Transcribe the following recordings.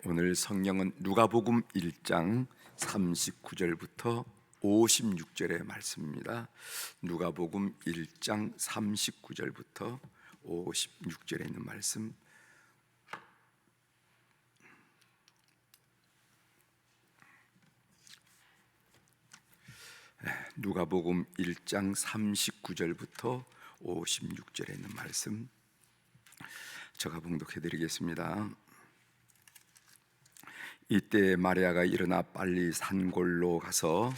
오늘 성경은 누가복음 1장 39절부터 56절의 말씀입니다. 누가복음 1장 39절부터 56절에 있는 말씀. 누가복음 1장 39절부터 56절에 있는 말씀 제가 봉독해 드리겠습니다. 이때 마리아가 일어나 빨리 산골로 가서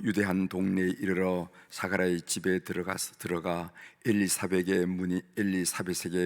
유대한 동네에 이르러 사가랴의 집에 들어가 엘리사벳에게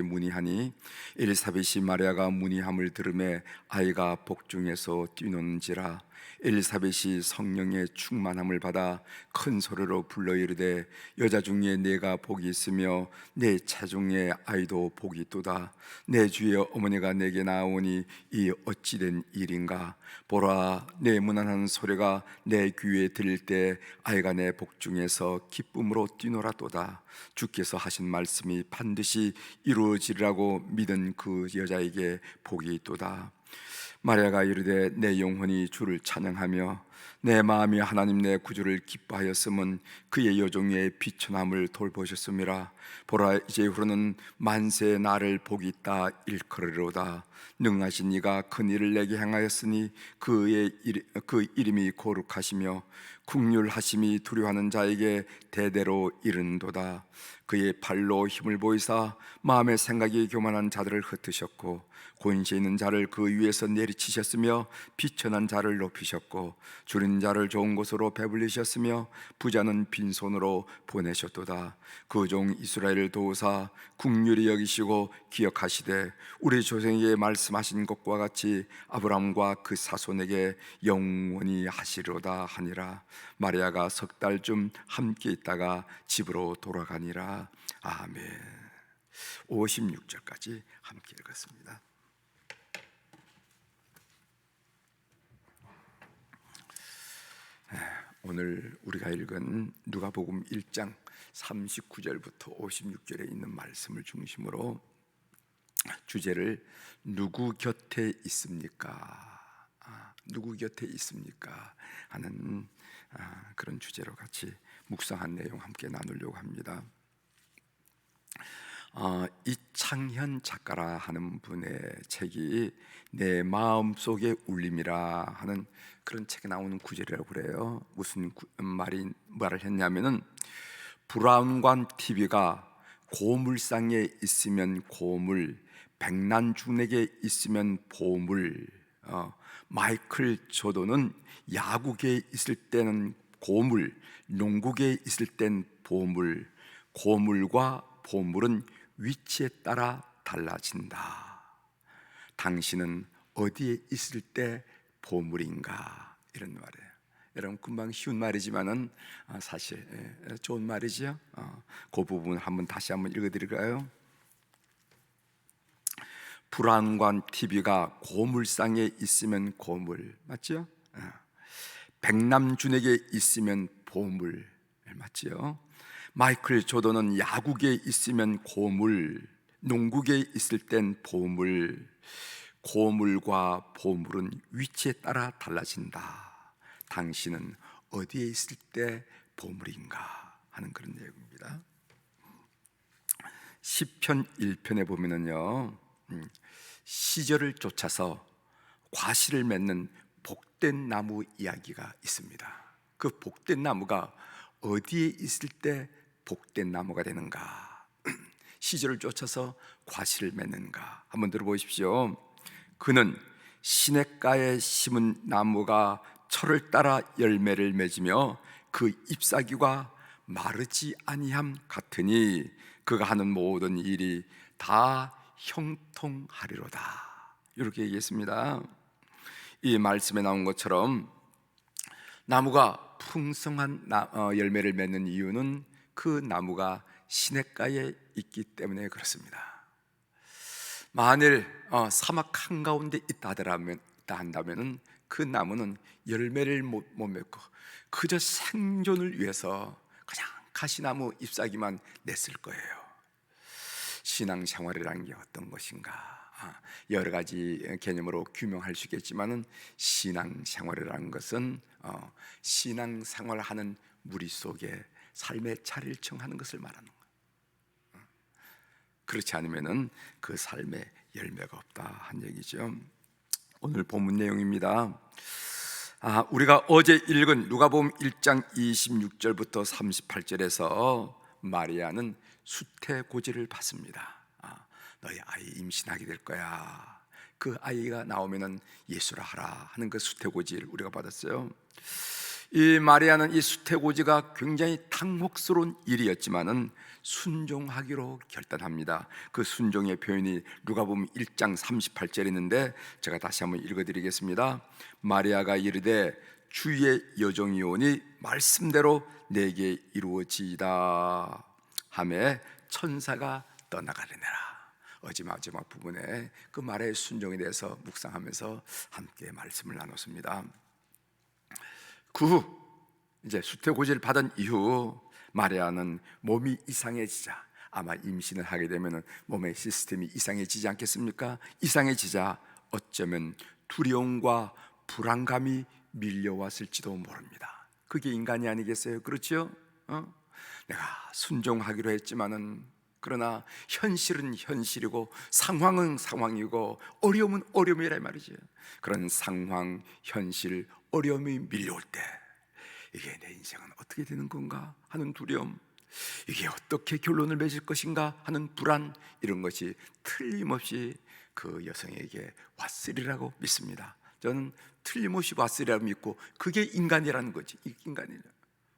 문의하니 엘리사벳이 마리아가 문의함을 들으매 아이가 복중에서 뛰노는지라. 엘리사벳이 성령의 충만함을 받아 큰 소리로 불러 이르되 여자 중에 내가 복이 있으며 내 차중에 아이도 복이 있도다. 내 주의 어머니가 내게 나오니 이 어찌된 일인가. 보라, 내 무난한 소리가 내 귀에 들릴 때 아이가 내 복중에서 기쁨으로 뛰노라도다. 주께서 하신 말씀이 반드시 이루어지리라고 믿은 그 여자에게 복이 있도다. 마리아가 이르되 내 영혼이 주를 찬양하며 내 마음이 하나님 내 구주를 기뻐하였음은 그의 여종의 비천함을 돌보셨음이라. 보라, 이제후로는 만세 나를 복이 있다 일컬으리로다. 능하신 이가 큰 일을 내게 행하였으니 그 이름이 거룩하시며 국률하심이 두려워하는 자에게 대대로 이른도다. 그의 발로 힘을 보이사 마음의 생각이 교만한 자들을 흩으셨고 권세 있는 자를 그 위에서 내리치셨으며 비천한 자를 높이셨고 줄인 자를 좋은 곳으로 배불리셨으며 부자는 빈손으로 보내셨도다. 그 종 이스라엘을 도우사 국률이 여기시고 기억하시되 우리 조상에게 말씀하신 것과 같이 아브라함과 그 사손에게 영원히 하시리로다 하니라. 마리아가 석 달쯤 함께 있다가 집으로 돌아가니라. 아멘. 56절까지 함께 읽었습니다. 오늘 우리가 읽은 누가복음 1장 39절부터 56절에 있는 말씀을 중심으로 주제를 누구 곁에 있습니까? 누구 곁에 있습니까? 하는 그런 주제로 같이 묵상한 내용 함께 나누려고 합니다. 이창현 작가라 하는 분의 책이 내 마음속의 울림이라 하는 그런 책에 나오는 구절이라고 그래요. 무슨 말을 했냐면은 브라운관 TV가 고물상에 있으면 고물, 백난중에게 있으면 보물, 마이클 조던은 야구계에 있을 때는 고물, 농구계에 있을 땐 보물. 고물과 보물은 위치에 따라 달라진다. 당신은 어디에 있을 때 보물인가? 이런 말이에요. 여러분, 금방 쉬운 말이지만은 사실 좋은 말이죠. 그 부분 다시 한번 읽어드릴까요? 불안관 TV가 고물상에 있으면 고물, 맞죠? 백남준에게 있으면 보물, 맞죠? 마이클 조던은 야구계에 있으면 고물, 농구계에 있을 땐 보물. 고물과 보물은 위치에 따라 달라진다. 당신은 어디에 있을 때 보물인가 하는 그런 내용입니다. 시편 1편에 보면은요, 시절을 쫓아서 과실을 맺는 복된 나무 이야기가 있습니다. 그 복된 나무가 어디에 있을 때 복된 나무가 되는가? 시절을 쫓아서 과실을 맺는가? 한번 들어보십시오. 그는 시냇가에 심은 나무가 철을 따라 열매를 맺으며 그 잎사귀가 마르지 아니함 같으니 그가 하는 모든 일이 다 형통하리로다. 이렇게 얘기했습니다. 이 말씀에 나온 것처럼 나무가 풍성한 열매를 맺는 이유는 그 나무가 시냇가에 있기 때문에 그렇습니다. 만일 사막 한가운데 있다 한다면 그 나무는 열매를 못 맺고 그저 생존을 위해서 그냥 가시나무 잎사귀만 냈을 거예요. 신앙생활이라는 게 어떤 것인가? 여러 가지 개념으로 규명할 수 있겠지만은 신앙생활이라는 것은 신앙생활하는 무리 속에 삶의 자리를 청하는 것을 말하는 거예요. 그렇지 않으면은 그 삶에 열매가 없다 한 얘기죠. 오늘 본문 내용입니다. 우리가 어제 읽은 누가복음 1장 26절부터 38절에서 마리아는 수태고지를 받습니다. 너희 아이 임신하게 될 거야. 그 아이가 나오면은 예수라 하라 하는 그 수태고지를 우리가 받았어요. 이 마리아는 이 수태고지가 굉장히 당혹스러운 일이었지만은 순종하기로 결단합니다. 그 순종의 표현이 누가복음 1장 38절에 있는데 제가 다시 한번 읽어드리겠습니다. 마리아가 이르되 주의 여종이오니 말씀대로 내게 이루어지이다 하매 천사가 떠나가려니라. 어제 마지막 부분에 그 말의 순종에 대해서 묵상하면서 함께 말씀을 나눴습니다. 그 후 이제 수태고지를 받은 이후 마리아는 몸이 이상해지자, 아마 임신을 하게 되면 몸의 시스템이 이상해지지 않겠습니까? 이상해지자 어쩌면 두려움과 불안감이 밀려왔을지도 모릅니다. 그게 인간이 아니겠어요? 그렇죠? 내가 순종하기로 했지만은 그러나 현실은 현실이고 상황은 상황이고 어려움은 어려움이라 말이죠. 그런 상황, 현실, 어려움이 밀려올 때 이게 내 인생은 어떻게 되는 건가 하는 두려움, 이게 어떻게 결론을 맺을 것인가 하는 불안, 이런 것이 틀림없이 그 여성에게 왔으리라고 믿습니다. 저는 틀림없이 왔으리라고 믿고 그게 인간이라는 거지. 인간이라.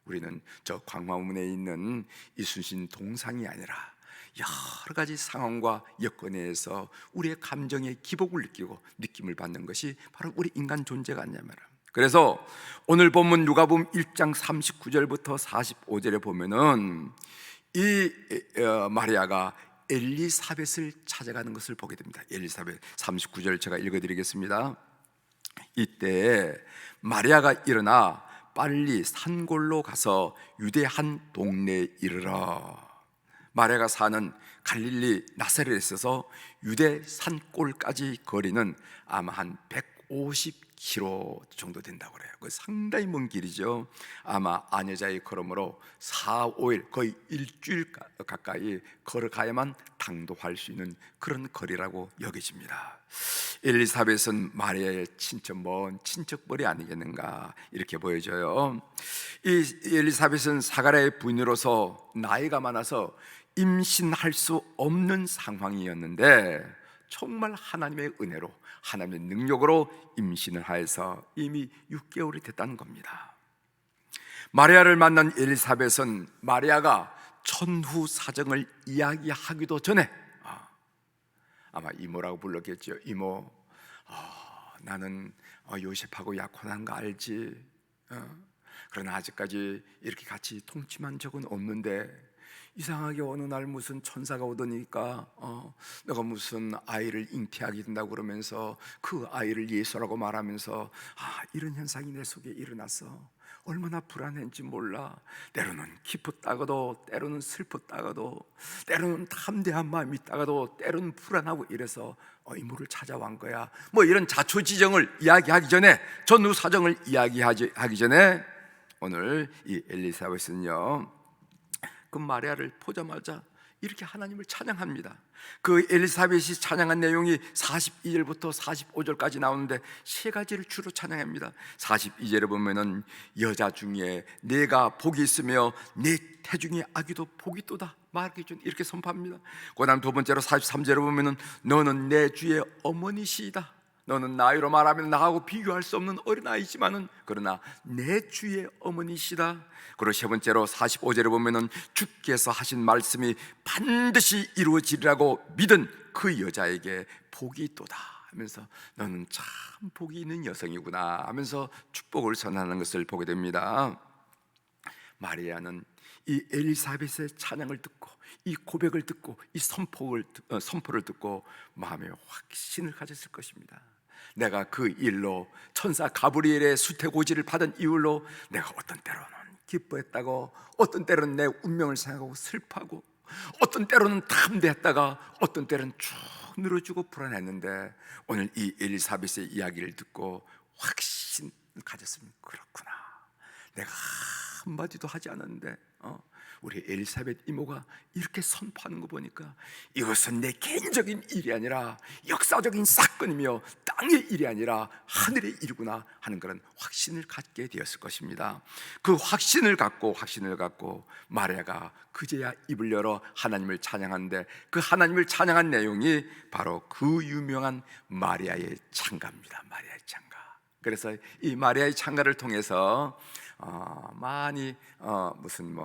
우리는 저 광화문에 있는 이순신 동상이 아니라 여러 가지 상황과 여건에 의해서 우리의 감정의 기복을 느끼고 느낌을 받는 것이 바로 우리 인간 존재가 아니냐 말이야. 그래서 오늘 본문 누가복음 1장 39절부터 45절에 보면은 이 마리아가 엘리사벳을 찾아가는 것을 보게 됩니다. 엘리사벳 39절 제가 읽어드리겠습니다. 이때 마리아가 일어나 빨리 산골로 가서 유대 한 동네에 이르러. 마리아가 사는 갈릴리 나사렛에서 유대 산골까지 거리는 아마 한 150km 정도 된다고 그래요. 그 상당히 먼 길이죠. 아마 아녀자의 걸음으로 4, 5일 거의 일주일 가까이 걸어가야만 당도할 수 있는 그런 거리라고 여겨집니다. 엘리사벳은 마리아의 먼 친척벌이 아니겠는가 이렇게 보여져요. 이 엘리사벳은 사가랴의 부인으로서 나이가 많아서 임신할 수 없는 상황이었는데 정말 하나님의 은혜로, 하나님의 능력으로 임신을 하여서 이미 6개월이 됐다는 겁니다. 마리아를 만난 엘리사벳은 마리아가 천후 사정을 이야기하기도 전에 아마 이모라고 불렀겠죠. 이모, 나는 요셉하고 약혼한 거 알지? 그러나 아직까지 이렇게 같이 통침한 적은 없는데 이상하게 어느 날 무슨 천사가 오더니까 너가 무슨 아이를 잉태하게 된다고 그러면서 그 아이를 예수라고 말하면서 이런 현상이 내 속에 일어났어. 얼마나 불안했는지 몰라. 때로는 기뻤다가도, 때로는 슬펐다가도, 때로는 담대한 마음이 있다가도, 때로는 불안하고 이래서 이모를 찾아온 거야. 뭐 이런 자초지정을 이야기하기 전에, 전후 사정을 이야기하기 전에 오늘 이 엘리사벳은요 그 마리아를 보자마자 이렇게 하나님을 찬양합니다. 그 엘리사벳이 찬양한 내용이 42절부터 45절까지 나오는데 세 가지를 주로 찬양합니다. 42절에 보면은 여자 중에 내가 복이 있으며 내 태중의 아기도 복이 또다 말하기 전 이렇게 선포합니다. 그 다음 두 번째로 43절에 보면은 너는 내 주의 어머니시이다. 너는 나이로 말하면 나하고 비교할 수 없는 어린아이지만은 그러나 내 주의 어머니시다. 그리고 세 번째로 45절에 보면은 주께서 하신 말씀이 반드시 이루어지리라고 믿은 그 여자에게 복이 있도다 하면서 너는 참 복이 있는 여성이구나 하면서 축복을 선언하는 것을 보게 됩니다. 마리아는 이 엘리사벳의 찬양을 듣고 이 고백을 듣고 이 선포를 듣고 마음에 확신을 가졌을 것입니다. 내가 그 일로 천사 가브리엘의 수태고지를 받은 이유로 내가 어떤 때로는 기뻐했다고, 어떤 때로는 내 운명을 생각하고 슬퍼하고, 어떤 때로는 담대했다가 어떤 때로는 쭉 늘어지고 불안했는데 오늘 이 엘리사벳의 이야기를 듣고 확신을 가졌습니다. 그렇구나, 내가 한마디도 하지 않았는데 우리 엘리사벳 이모가 이렇게 선포하는 거 보니까 이것은 내 개인적인 일이 아니라 역사적인 사건이며 땅의 일이 아니라 하늘의 일이구나 하는 그런 확신을 갖게 되었을 것입니다. 그 확신을 갖고 마리아가 그제야 입을 열어 하나님을 찬양하는데, 그 하나님을 찬양한 내용이 바로 그 유명한 마리아의 찬가입니다. 마리아의 찬가. 그래서 이 마리아의 찬가를 통해서 많이 무슨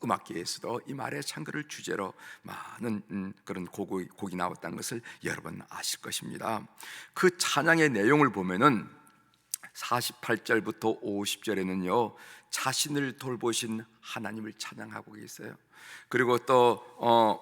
음악계에서도 이 마리아의 찬가를 주제로 많은 그런 곡이 나왔다는 것을 여러분 아실 것입니다. 그 찬양의 내용을 보면은 48절부터 50절에는요 자신을 돌보신 하나님을 찬양하고 계세요. 그리고 또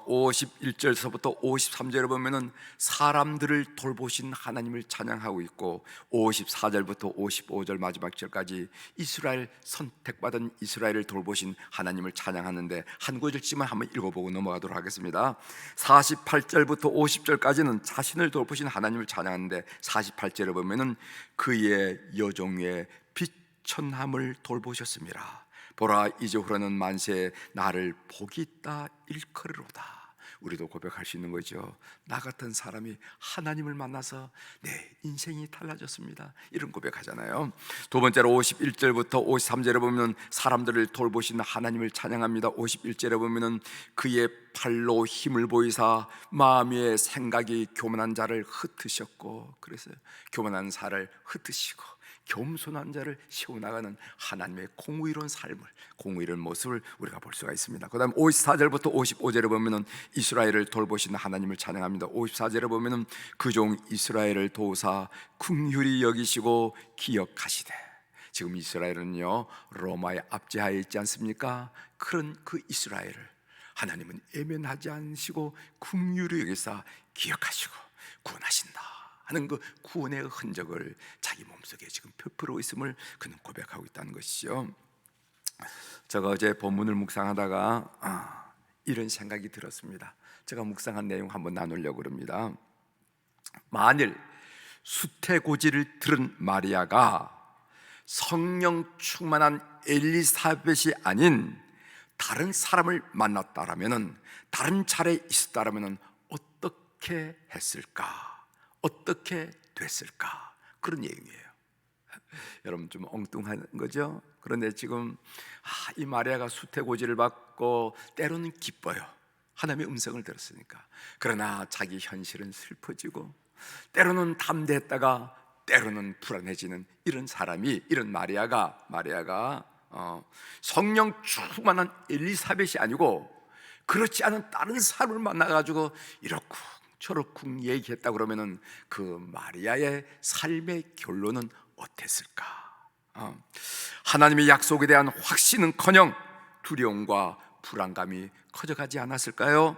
51절서부터 53절에 보면은 사람들을 돌보신 하나님을 찬양하고 있고, 54절부터 55절 마지막 절까지 이스라엘, 선택받은 이스라엘을 돌보신 하나님을 찬양하는데, 한 구절씩만 한번 읽어보고 넘어가도록 하겠습니다. 48절부터 50절까지는 자신을 돌보신 하나님을 찬양하는데, 48절에 보면은 그의 여종의 비천함을 돌보셨습니다. 보라, 이제 후로는 만세에 나를 복이 있다 일컬으로다. 우리도 고백할 수 있는 거죠. 나 같은 사람이 하나님을 만나서 내 인생이 달라졌습니다, 이런 고백하잖아요. 두 번째로 51절부터 53절에 보면 사람들을 돌보시는 하나님을 찬양합니다. 51절에 보면 그의 팔로 힘을 보이사 마음의 생각이 교만한 자를 흩으셨고, 그래서 교만한 자를 흩으시고 겸손한 자를 세워나가는 하나님의 공의로운 삶을, 공의로운 모습을 우리가 볼 수가 있습니다. 그 다음 54절부터 55절에 보면 이스라엘을 돌보시는 하나님을 찬양합니다. 54절에 보면 그 종 이스라엘을 도우사 긍휼히 여기시고 기억하시되, 지금 이스라엘은요 로마의 압제하에 있지 않습니까? 그런 그 이스라엘을 하나님은 애면하지 않으시고 긍휼히 여기사 기억하시고 구원하신다 하는 그 구원의 흔적을 자기 몸속에 지금 펴프로 있음을 그는 고백하고 있다는 것이죠. 제가 어제 본문을 묵상하다가 이런 생각이 들었습니다. 제가 묵상한 내용 한번 나누려고 합니다. 만일 수태고지를 들은 마리아가 성령 충만한 엘리사벳이 아닌 다른 사람을 만났다라면은, 다른 자리에 있었다라면은 어떻게 했을까? 어떻게 됐을까? 그런 얘기예요. 여러분 좀 엉뚱한 거죠? 그런데 지금 이 마리아가 수태고지를 받고 때로는 기뻐요. 하나님의 음성을 들었으니까. 그러나 자기 현실은 슬퍼지고, 때로는 담대했다가 때로는 불안해지는 이런 사람이, 이런 마리아가 성령 충만한 엘리사벳이 아니고 그렇지 않은 다른 사람을 만나가지고 이렇고 저렇쿵 얘기했다 그러면은 그 마리아의 삶의 결론은 어땠을까? 하나님의 약속에 대한 확신은커녕 두려움과 불안감이 커져가지 않았을까요?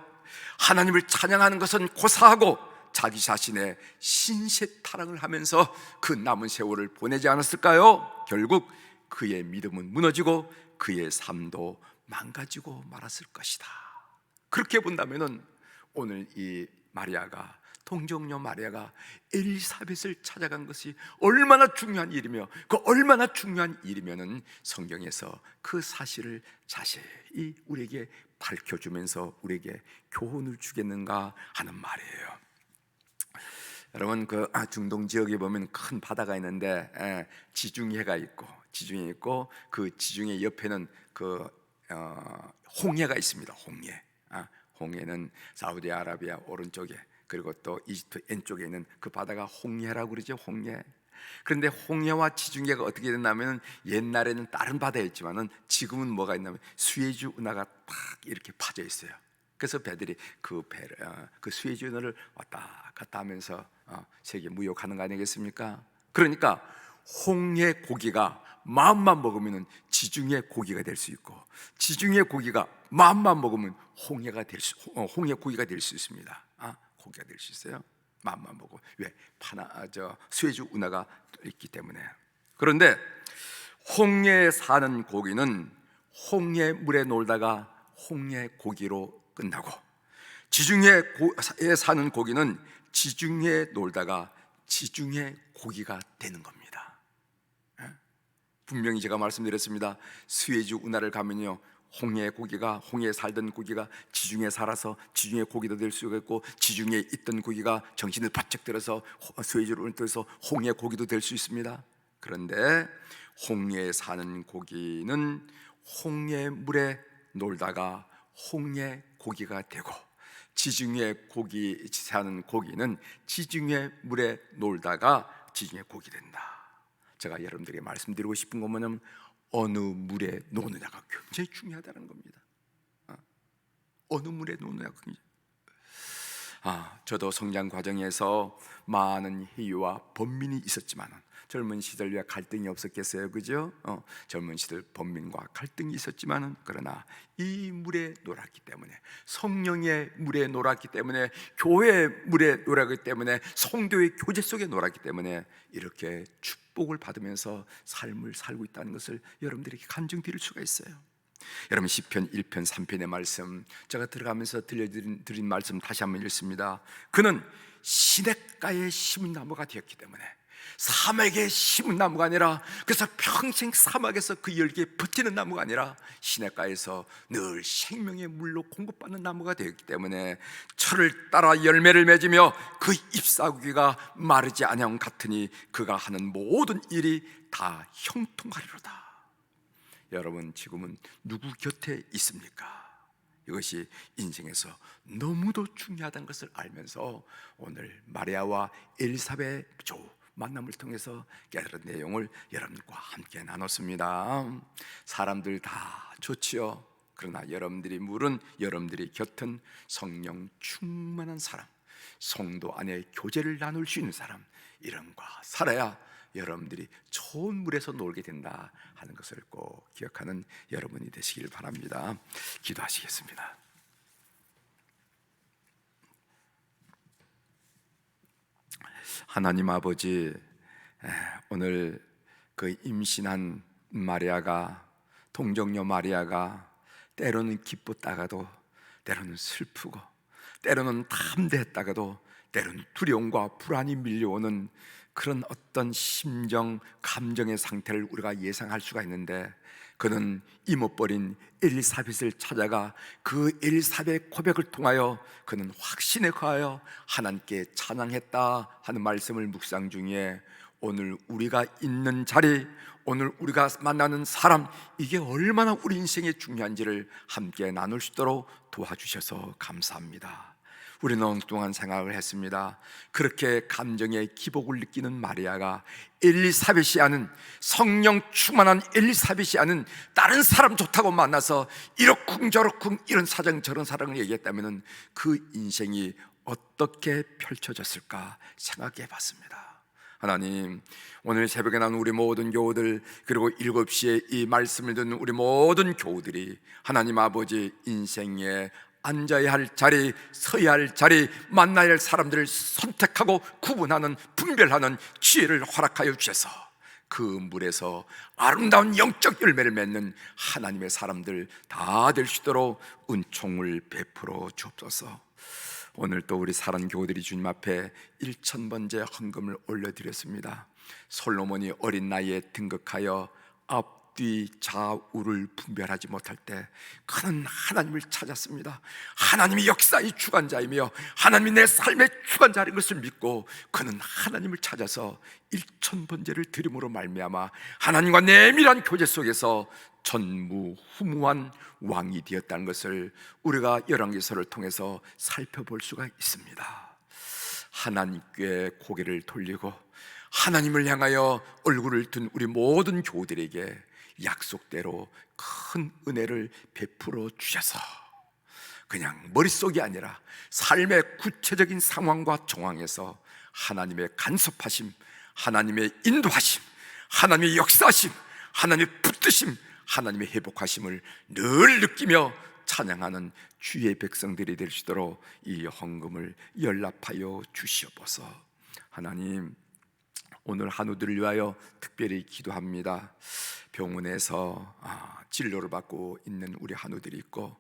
하나님을 찬양하는 것은 고사하고 자기 자신의 신세타락을 하면서 그 남은 세월을 보내지 않았을까요? 결국 그의 믿음은 무너지고 그의 삶도 망가지고 말았을 것이다. 그렇게 본다면은 오늘 이 마리아가, 동정녀 마리아가 엘리사벳을 찾아간 것이 얼마나 중요한 일이며, 그 얼마나 중요한 일이면은 성경에서 그 사실을 자세히 우리에게 밝혀주면서 우리에게 교훈을 주겠는가 하는 말이에요. 여러분 그 중동 지역에 보면 큰 바다가 있는데 지중해가 있고 그 지중해 옆에는 그 홍해가 있습니다. 홍해는 사우디아라비아 오른쪽에, 그리고 또 이집트 왼쪽에 있는 그 바다가 홍해라고 그러죠. 홍해. 그런데 홍해와 지중해가 어떻게 됐냐면, 옛날에는 다른 바다였지만은 지금은 뭐가 있냐면 수에즈 운하가 딱 이렇게 파져 있어요. 그래서 배들이 그 수에즈 운하를 왔다 갔다 하면서 세계 무역하는 거 아니겠습니까? 그러니까 홍해 고기가 마음만 먹으면 지중해 고기가 될 수 있고, 지중해 고기가 마음만 먹으면 홍해 고기가 될 수 있습니다. 고기가 될 수 있어요. 마음만 먹고. 왜? 수에즈 운하가 있기 때문에. 그런데 홍해에 사는 고기는 홍해 물에 놀다가 홍해 고기로 끝나고, 지중해에 사는 고기는 지중해에 놀다가 지중해 고기가 되는 겁니다. 분명히 제가 말씀드렸습니다. 스웨즈 운하를 가면요, 홍해에 살던 고기가 지중해에 살아서 지중해 고기도 될 수가 있고, 지중해에 있던 고기가 정신을 바짝 들어서 스웨즈를 통해서 홍해 고기도 될 수 있습니다. 그런데 홍해에 사는 고기는 홍해 물에 놀다가 홍해 고기가 되고, 지중해 고기 사는 고기는 지중해 물에 놀다가 지중해 고기 된다. 제가 여러분들에게 말씀드리고 싶은 건 뭐냐면, 어느 물에 노느냐가 굉장히 중요하다는 겁니다. 어느 물에 노느냐가 굉장히. 저도 성장 과정에서 많은 희유와 번민이 있었지만, 젊은 시절 왜 갈등이 없었겠어요, 그죠? 젊은 시절 번민과 갈등이 있었지만, 그러나 이 물에 놀았기 때문에, 성령의 물에 놀았기 때문에, 교회의 물에 놀았기 때문에, 성도의 교제 속에 놀았기 때문에 이렇게 축복을 받으면서 삶을 살고 있다는 것을 여러분들에게 간증드릴 수가 있어요. 여러분, 시편 1편 3편의 말씀, 제가 들어가면서 들려드린 말씀 다시 한번 읽습니다. 그는 시냇가에 심은 나무가 되었기 때문에, 사막에 심은 나무가 아니라, 그래서 평생 사막에서 그 열기에 버티는 나무가 아니라 시냇가에서 늘 생명의 물로 공급받는 나무가 되었기 때문에, 철을 따라 열매를 맺으며 그 잎사귀가 마르지 아니함 같으니 그가 하는 모든 일이 다 형통하리로다. 여러분, 지금은 누구 곁에 있습니까? 이것이 인생에서 너무도 중요하다는 것을 알면서 오늘 마리아와 엘리사벳 조 만남을 통해서 깨달은 내용을 여러분과 함께 나눴습니다. 사람들 다 좋지요. 그러나 여러분들이 물은, 여러분들이 곁은 성령 충만한 사람, 성도 안에 교제를 나눌 수 있는 사람, 이런과 살아야 여러분들이 좋은 물에서 놀게 된다 하는 것을 꼭 기억하는 여러분이 되시길 바랍니다. 기도하시겠습니다. 하나님 아버지, 오늘 그 임신한 마리아가, 동정녀 마리아가 때로는 기뻤다가도, 때로는 슬프고, 때로는 담대했다가도, 때로는 두려움과 불안이 밀려오는 그런 어떤 심정, 감정의 상태를 우리가 예상할 수가 있는데, 그는 이모뻘인 엘리사벳을 찾아가 그 엘리사벳 고백을 통하여 그는 확신에 거하여 하나님께 찬양했다 하는 말씀을 묵상 중에, 오늘 우리가 있는 자리, 오늘 우리가 만나는 사람, 이게 얼마나 우리 인생에 중요한지를 함께 나눌 수 있도록 도와주셔서 감사합니다. 우리는 엉뚱한 생각을 했습니다. 그렇게 감정의 기복을 느끼는 마리아가 엘리사벳이 아는, 성령 충만한 엘리사벳이 아는 다른 사람 좋다고 만나서 이렇쿵저렇쿵 이런 사정 저런 사정을 얘기했다면 그 인생이 어떻게 펼쳐졌을까 생각해 봤습니다. 하나님, 오늘 새벽에 나온 우리 모든 교우들, 그리고 7시에 이 말씀을 듣는 우리 모든 교우들이 하나님 아버지 인생에 앉아야 할 자리, 서야 할 자리, 만나야 할 사람들을 선택하고 구분하는, 분별하는 지혜를 허락하여 주셔서 그 물에서 아름다운 영적 열매를 맺는 하나님의 사람들 다 될 수 있도록 은총을 베풀어 주옵소서. 오늘 또 우리 사랑 교우들이 주님 앞에 1000번째 헌금을 올려드렸습니다. 솔로몬이 어린 나이에 등극하여 앞뒤 좌우를 분별하지 못할 때 그는 하나님을 찾았습니다. 하나님이 역사의 주관자이며 하나님이 내 삶의 주관자인 것을 믿고 그는 하나님을 찾아서 1000번째를 드림으로 말미암아 하나님과 내밀한 교제 속에서 전무후무한 왕이 되었다는 것을 우리가 열왕기서를 통해서 살펴볼 수가 있습니다. 하나님께 고개를 돌리고 하나님을 향하여 얼굴을 든 우리 모든 교우들에게 약속대로 큰 은혜를 베풀어 주셔서 그냥 머릿속이 아니라 삶의 구체적인 상황과 정황에서 하나님의 간섭하심, 하나님의 인도하심, 하나님의 역사하심, 하나님의 붙드심, 하나님의 회복하심을 늘 느끼며 찬양하는 주의 백성들이 될 수 있도록 이 헌금을 연락하여 주시옵소서. 하나님, 오늘 한우들을 위하여 특별히 기도합니다. 병원에서 진료를 받고 있는 우리 한우들이 있고,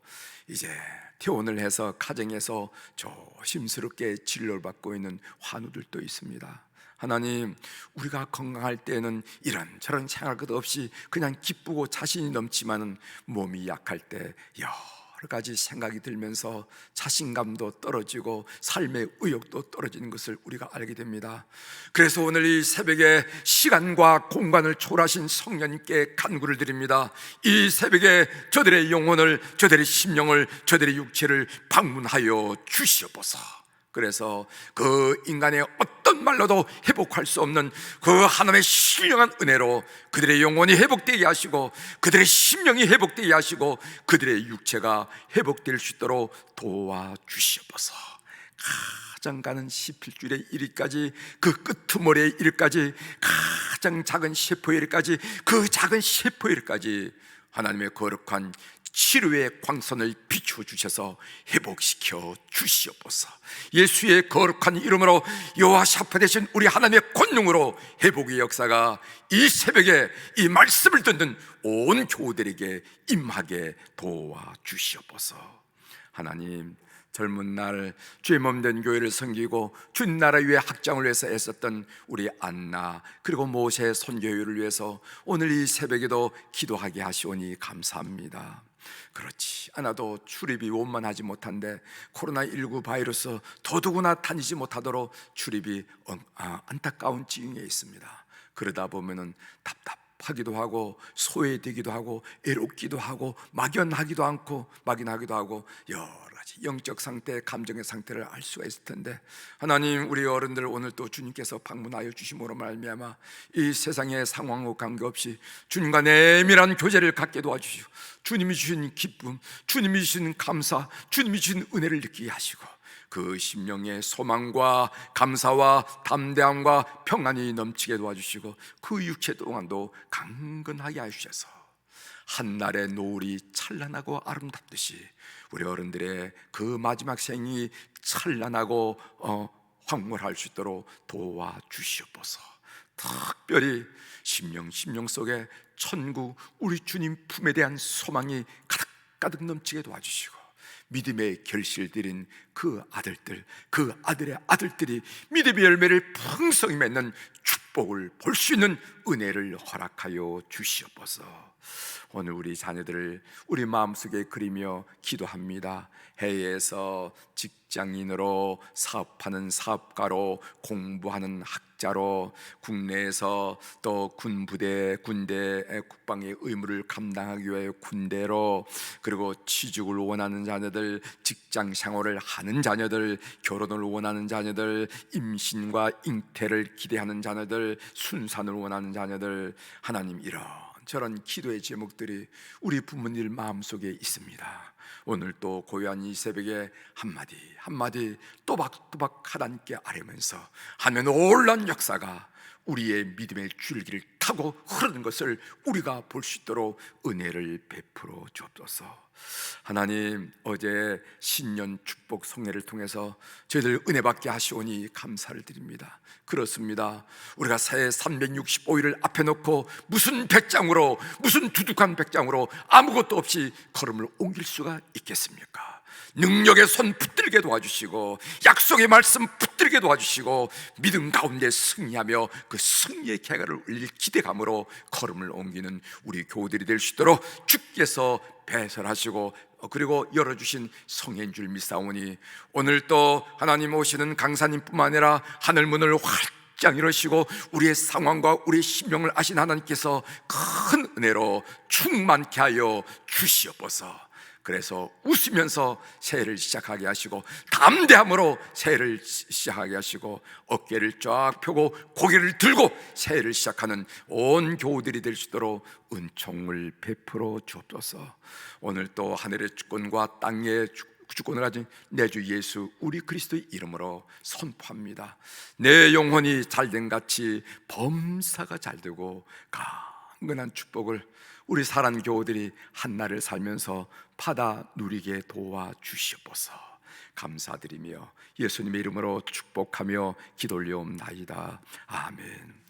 이제 퇴원을 해서 가정에서 조심스럽게 진료를 받고 있는 환우들도 있습니다. 하나님, 우리가 건강할 때는 이런저런 생각할 것 없이 그냥 기쁘고 자신이 넘치만은 몸이 약할 때 여러 가지 생각이 들면서 자신감도 떨어지고 삶의 의욕도 떨어지는 것을 우리가 알게 됩니다. 그래서 오늘 이 새벽에 시간과 공간을 초월하신 성령님께 간구를 드립니다. 이 새벽에 저들의 영혼을, 저들의 심령을, 저들의 육체를 방문하여 주시옵소서. 그래서 그 인간의 어떤 말로도 회복할 수 없는 그 하나님의 신령한 은혜로 그들의 영혼이 회복되게 하시고, 그들의 심령이 회복되게 하시고, 그들의 육체가 회복될 수 있도록 도와주시옵소서. 가장 가는 시필줄에 이르기까지, 그 끄트머리에 이르기까지, 가장 작은 세포에 이르기까지, 그 작은 세포에 이르기까지 하나님의 거룩한 치료의 광선을 비춰주셔서 회복시켜 주시옵소서. 예수의 거룩한 이름으로, 여호와샤파 되신 우리 하나님의 권능으로 회복의 역사가 이 새벽에 이 말씀을 듣는 온 교우들에게 임하게 도와주시옵소서. 하나님, 젊은 날 주의 몸된 교회를 섬기고 주님 나라 위해 확장을 위해서 애썼던 우리 안나, 그리고 모세 선교회를 위해서 오늘 이 새벽에도 기도하게 하시오니 감사합니다. 그렇지 않아도 출입이 원만하지 못한데, 코로나19 바이러스 더더구나 다니지 못하도록 출입이 안타까운 지경에 있습니다. 그러다 보면은 답답하기도 하고 소외되기도 하고 애롭기도 하고 막연하기도 하고 여러 가지 영적 상태, 감정의 상태를 알 수가 있을 텐데, 하나님, 우리 어른들 오늘 또 주님께서 방문하여 주심으로 말미암아 이 세상의 상황과 관계없이 주님과 내밀한 교제를 갖게 도와주시고, 주님이 주신 기쁨, 주님이 주신 감사, 주님이 주신 은혜를 느끼게 하시고, 그 심령의 소망과 감사와 담대함과 평안이 넘치게 도와주시고, 그 육체 동안도 강건하게 하셔서 한날의 노을이 찬란하고 아름답듯이 우리 어른들의 그 마지막 생이 찬란하고 황홀할 수 있도록 도와주시옵소서. 특별히 심령 속에 천국, 우리 주님 품에 대한 소망이 가득 넘치게 도와주시고, 믿음의 결실들인 그 아들들, 그 아들의 아들들이 믿음의 열매를 풍성히 맺는 축복을 볼 수 있는 은혜를 허락하여 주시옵소서. 오늘 우리 자녀들을 우리 마음속에 그리며 기도합니다. 해외에서 직장인으로, 사업하는 사업가로, 공부하는 학자로, 국내에서 또 군부대, 군대 국방의 의무를 감당하기 위해 군대로, 그리고 취직을 원하는 자녀들, 직장 생활을 하는 자녀들, 결혼을 원하는 자녀들, 임신과 잉태를 기대하는 자녀들, 순산을 원하는 자녀들, 하나님, 이런저런 기도의 제목들이 우리 부모님 마음속에 있습니다. 오늘 또 고요한 이 새벽에 한마디 한마디 또박또박 하나님께 아뢰면서 하면 놀란 역사가 우리의 믿음의 줄기를 타고 흐르는 것을 우리가 볼 수 있도록 은혜를 베풀어 주옵소서. 하나님, 어제 신년 축복 성례를 통해서 저희들 은혜 받게 하시오니 감사를 드립니다. 그렇습니다. 우리가 새해 365일을 앞에 놓고 무슨 배짱으로, 무슨 두둑한 배짱으로 아무것도 없이 걸음을 옮길 수가 있겠습니까? 능력의 손 붙들게 도와주시고, 약속의 말씀 붙들게 도와주시고, 믿음 가운데 승리하며 그 승리의 개가를 올릴 기대감으로 걸음을 옮기는 우리 교우들이 될 수 있도록 주께서 배설하시고, 그리고 열어주신 성회인 줄 믿사오니, 오늘 또 하나님 오시는 강사님뿐만 아니라 하늘문을 활짝 열으시고 우리의 상황과 우리의 심령을 아신 하나님께서 큰 은혜로 충만케 하여 주시옵소서. 그래서 웃으면서 새해를 시작하게 하시고, 담대함으로 새해를 시작하게 하시고, 어깨를 쫙 펴고 고개를 들고 새해를 시작하는 온 교우들이 될 수 있도록 은총을 베풀어 주옵소서. 오늘 또 하늘의 주권과 땅의 주권을 가진 내 주 예수 우리 그리스도의 이름으로 선포합니다. 내 영혼이 잘된 같이 범사가 잘되고 강건한 축복을 우리 사랑 교우들이 한날을 살면서 받아 누리게 도와주시옵소서. 감사드리며 예수님의 이름으로 축복하며 기도 올려옵나이다. 아멘.